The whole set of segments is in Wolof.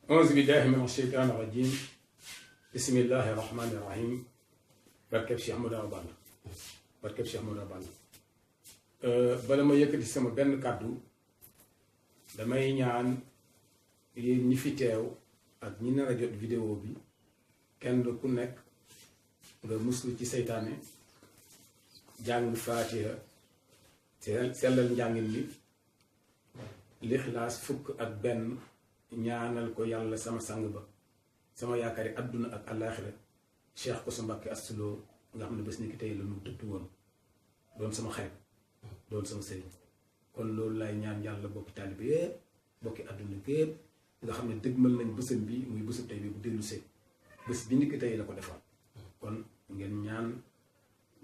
auzu billahi mina sheytaani rajim bismillahi rahmani rahim barkeb Cheikh Ahmadou Bamba barkeb Cheikh Ahmadou Bamba bala ma yëkkati sama benn kàddu damay ñaan yéen ñi fi teew ak ñi nar a jot vidéo bi kenn ku nekk nga muslu ci seytaane jàng faatiha sellal njàngin li lixlaas fukk ak benn ñaanal ko yàlla sama sang ba sama yaakaari adduna ak àllaaxira Cheikh Kosso Mbacké Astou Lo nga xam ne bés ni ki tey la ñu tëdd woon doon sama xarit doon sama sëriñ kon loolu lay ñaan yàlla bokki taalibe yépp bokki adduna gépp nga xam ne dëgmal nañ bésam bi muy bésam tey bi bu dellu see bés bi ni ki tey la ko defoon kon ngeen ñaan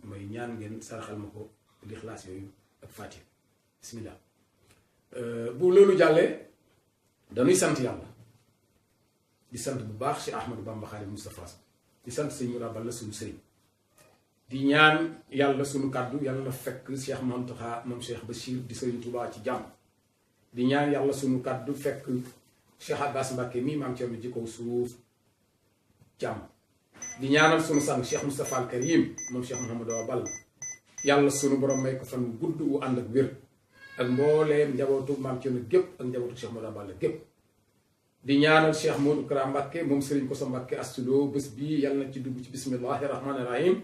may ñaan ngeen saraxal ma ko lixlaas yooyu ak Fatiha bismillah bu loolu jàllee dañuy sant yàlla di sant bu baax Cheikh Ahmadou Bamba Khadimou Moustapha di sant sëñ Moura Balla suñu sëriñ di ñaan yàlla suñu kàddu yàlla fekk Cheikh Mountakha moom Cheikh Bachir di sëriñ Touba ci jàmm di ñaan yàlla suñu kàddu fekk Cheikh Abbas Mbacké mii maam Thierno ci kaw suuf jàmm di ñaanal suñu sang Cheikh Moustapha Al Karim moom Cheikh Mouhamadou Balla yàlla suñu borom may ko fan gudd wu ànd ak wér ak mbooleem njabootu maam Thierno gépp ak njabootu Cheikh Moustapha Balla gépp di ñaanal Cheikh Modou Kara Mbacké moom Serigne Kosso Mbacké Astou Lo bés bii yàlla na ci dugg ci bismillahi rahmani rahim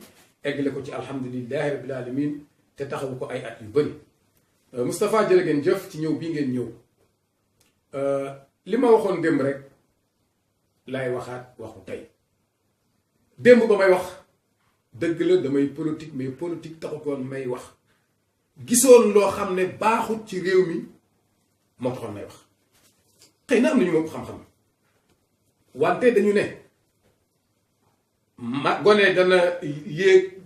eggale ko ci alhamdulillahi rabbil alamin te taxawu ko ay at yu bëri Moustapha jërë ngeen jëf ci ñëw bii ngeen ñëw li ma waxoon démb rek laay waxaat waxu tey démb ba may wax dëgg la damay politique mais politique taxutoon may wax gisoon loo xam ne baaxut ci réew mi moo taxoon may wax xëy na am nañu moom xam-xam wante dañu ne ma gone dana yéeg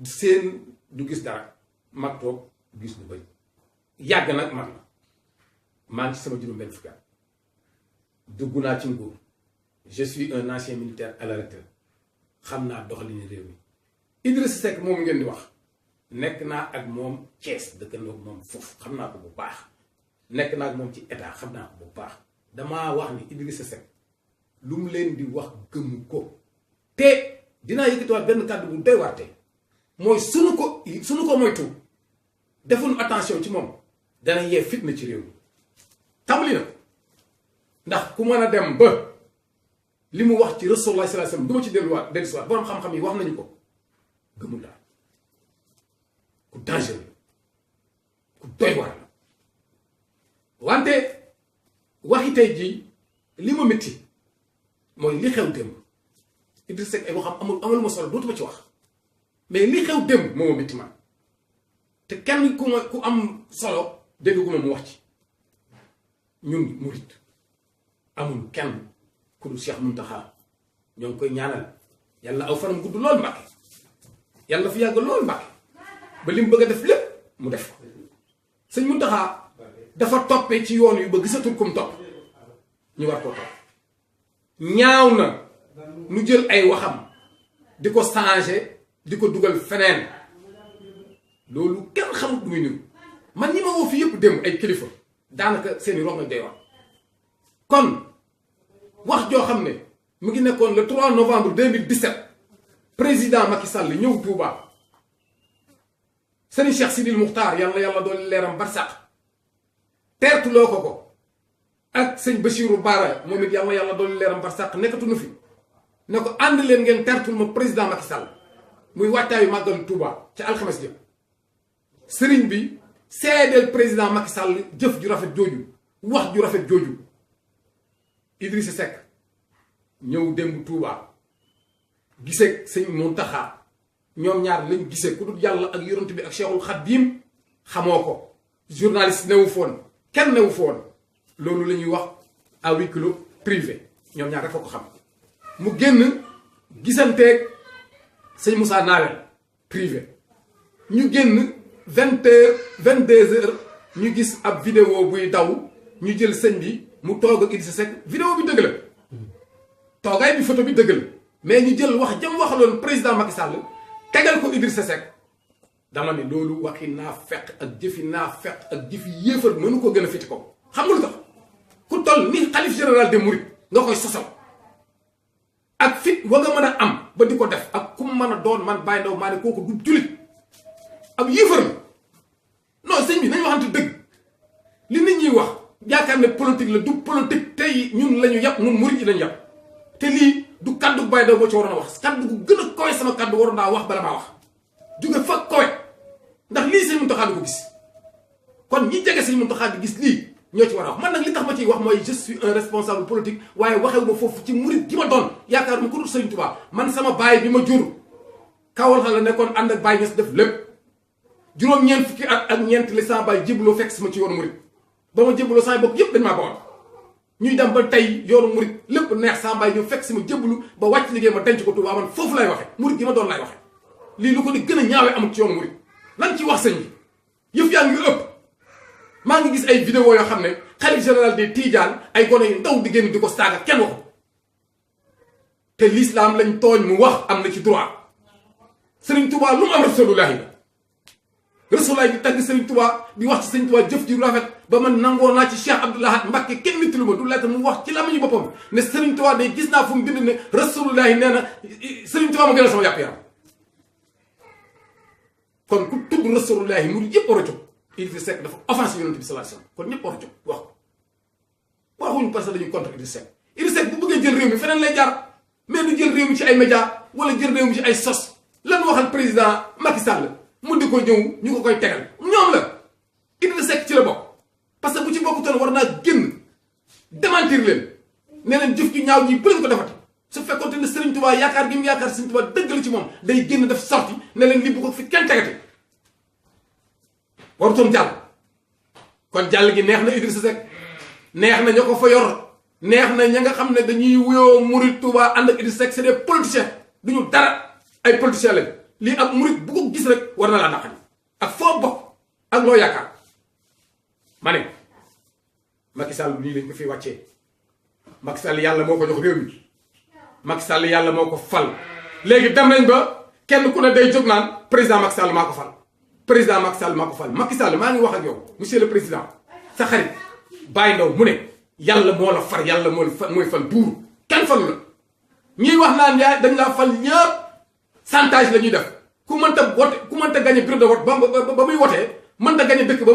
seen du gis dara mag toog gis lu bëri yàgg nag mag la maa ngi ci sama juróom benn fukki at dugg naa ci nguur je suis un ancien militaire à la retraite xam naa doxalinu réew mi Idrissa Seck moom ngeen di wax nekk naa ak moom Thiès dëkkandoo ak moom foofu xam naa ko bu baax nekk naa ak moom ci état xam naa ko bu baax damaa wax ni Idrissa Seck lu mu leen di wax gëmu ko te dinaa yëkkatiwaat benn kàddu bu doy waar tey mooy suñu ko moytu defuñu attention ci moom dana yee fitna ci réew mi tàmbali na ndax ku mën a dem ba li mu wax ci Rasulullah sallallahu alayhi wasallam du ma ci dellusiwaat borom xam-xam yi wax nañu ko gëmul daal ku dangereux ku doy waar la wante waxi tey jii li ma métti mooy li xew démb Idrissa Seck ay waxam amul ma solo dootuma ci wax mais li xew démb moo ma métti man te kenn ku am solo dégg gu ma mu wax ci ñun murit amul kenn ku dul Cheikh Mountakha ñoo ngi koy ñaanal yàlla aw fanam gudd lool Mbàkke yàlla fi yàgg lool Mbàkke ba li mu bëgg a def lépp mu def ko sëñ Mountakha dafa toppee ci yoon yu ba gisatul kum topp ñu war koo topp ñaaw na nu jël ay waxam di ko changer di ko dugal feneen loolu kenn xamut du muy niru man ñi ma woo fi yëpp démb ay kilifa daanaka seeni rox na day wax kon wax joo xam ne mu ngi nekkoon le 3 novembre 2017 président Macky Sall ñëw Touba Serigne Cheikh Sidil Muxtaar yàlla doon leeram barsàq teertuloo ko ak sëñ Bachirou Bara moom it yàlla doon leeram barsàq nekkatuñu fi ne ko ànd leen ngeen teertul ma président Macky Sall muy wàccaayu màggal Touba ca alxames jëm sëriñ bi seedeel président Macky Sall jëf ju rafet jooju wax ju rafet jooju Idrissa Seck ñëw démb Touba gisee sëñ Mountakha ñoom ñaar lañ gisee ku dul yàlla ak yonent bi ak Cheikhul Khadim xamoo ko journaliste newu foon kenn newu foon loolu la ñuy wax à huis clos privé ñoom ñaar rek ko xam mu génn gisanteeg sëñ Moussa Nawel privé ñu génn 22h ñu gis ab vidéo buy daw ñu jël sëñ bi mu toog ak Idrissa Seck vidéo bi dëgg la toogaay bi photo bi dëgg la mais ñu jël wax jëm waxaloon président Macky Sall tegal ko Idrissa Seck dama ne loolu waxi naa fekk ak jëfi naa fekk ak jëfi yéefar mënu ko gën a fiti ko xam nga lu tax ku toll ni xalif général des mourides nga koy sosal ak fit wa nga mën a am ba di ko def ak ku mën a doon man Baye Ndao maa ne kooku du julit ab yëfër la non sëñ bi nañu waxante dëgg li nit ñuy wax yaakaar ne politique la du politique tey ñun la ñu yàpp ñun murid yi lañu yàpp te lii du kaddu Baye Ndao moo ci waroon a wax kaddu gu gën a kowe sama kaddu waroon naa wax bala maa wax jóge fa kowe ndax lii Sëñ Muntaxa di ko gis kon ñi jege Sëñ Muntaxa di gis lii ñoo ci war a wax man nag li tax ma ciy wax mooy je suis un responsable politique waaye waxewu ma foofu ci murid gi ma doon yaakaar ma ko dul Sëñ Tuubaa man sama baay bi ma jur Kawal la nekkoon ànd ak Baye Niass def lépp juróom-ñeent fukki at ak ñeent li sama baay jébbaloo fekk sama ci yoonu murid ba ma jébbaloo sama bokk yëpp dañ maa bawal ñuy dem ba tey yoonu murid lépp neex sama baay ñu fekk sama jébbalu ba wàcc liggéey ma denc ko Tuubaa man foofu lay waxe murid gi ma doon lay waxe lii lu ko di gën a ñaawee amul ci yoonu murid lan ci wax sëñ bi yëf yaa ngi ëpp maa ngi gis ay vidéo yoo xam ne xalif général des Tidiane ay gone yu ndaw di génn di ko saaga kenn waxu te l'islam lañ tooñ mu wax am na ci droit Sëriñ Tuubaa lu mu am rasulullahi la rasulullahi di tagg Sëriñ Tuubaa di wax ci Sëriñ Tuubaa jëf ji rafet ba man nangoo naa ci Cheikh Abdoul Ahad Mbacké kenn nit lu ma du lettre mu wax ci lamañu boppam ne Sëriñ Tuubaa day gis naa fu mu bind ne rasulullahi nee na Sëriñ Tuubaa ma gën a sama yàpp yaram kon ku tudd rasulullahi mu yëpp war a jóg Idrissa Seck dafa offensé yonent bi sallallahu alayhi wasallam kon ñëpp war a jóg wax ko waxuñu parce que dañuy contre Idrissa Seck Idrissa Seck bu bëggee jël réew mi feneen lay jaar mais du jël réew mi ci ay médias wala jël réew mi ci ay sos lan waxal président Macky Sall mu di ko ñëw ñu ko koy tegal ñoom la Idrissa Seck ci la bokk parce que bu ci bokkutoon war naa génn démentir leen ne leen jëf ju ñaaw ji bu leen ko defati su fekkoonte ne Serigne Touba yaakaar gi mu yaakaar Serigne Touba dëgg la ci moom day génn def sorti ne leen li bu ko fi kenn tegate warutoon jàll kon jàll gi neex na Idrissa Seck neex na ña ko fa yor neex na ña nga xam ne dañuy wuyoo murid Touba ànd ak Idrissa Seck c'est des politiciens duñu dara ay politiciens lañ lii ab murid bu ko gis rek war na laa naqari ak foo bokk ak loo yaakaar ma ne Macky Sall nii lañ ko fi wàccee Macky Sall yàlla moo ko jox réew mi Macky Sall yàlla moo ko fal léegi dem nañ ba kenn ku ne day jóg naan président Macky Sall maa ko fal président Macky Sall maa ko fal Macky Sall maa ngi wax ak yow monsieur le président sa xarit Baye Ndao mu ne yàlla moo la far yàlla moo la far mooy fal buur kenn falu la ñuy wax naan yaa dañ laa fal ñëpp chantage la ñuy def ku mënta wote ku mënta gagné bureau de vote ba muy wotee mënta gagné dëkk ba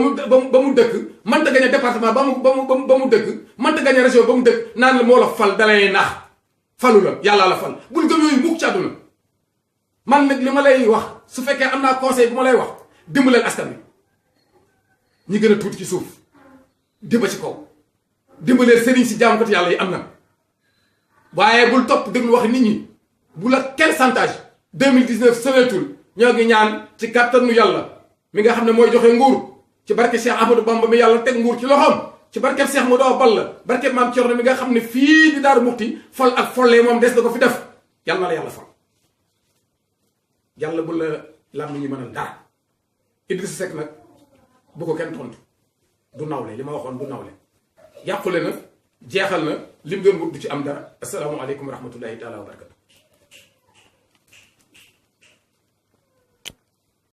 mu dëkk mënta gagné département ba mu dëkk mënta gagné région ba mu dëkk naan la moo la fal dalay nax falu la yàllaa la fal bul gëm yooyu mukk ci àdduna man nag li ma lay wax su fekkee am naa conseil bu ma lay wax dimbaleel askan bi ñi gën a tuuti ci suuf dimba ci kaw dimbaleel sëriñ si jaamkat yàlla yi am na waaye bul topp déglu wax nit ñi bu la kenn chantage 2019 soweetul ñoo ngi ñaan ci kàttanu yàlla mi nga xam ne mooy joxe nguur ci barke Cheikh Ahmadou Bamba mi yàlla teg nguur ci loxoom ci barkeb Cheikh Modou Balla barkeb Maam Cerno mi nga xam ne fii di Daaru Muxti fol ak follee moom des na ko fi def yàlla na la yàlla fal yàlla bu la lam ñu mën a dara Idrissa Seck nag bu ko kenn tontu du nawle li ma waxoon du nawle yàqule na jeexal na lim doon wut du ci am dara asalaamaaleykum wa rahmatullahi taala wa barakatu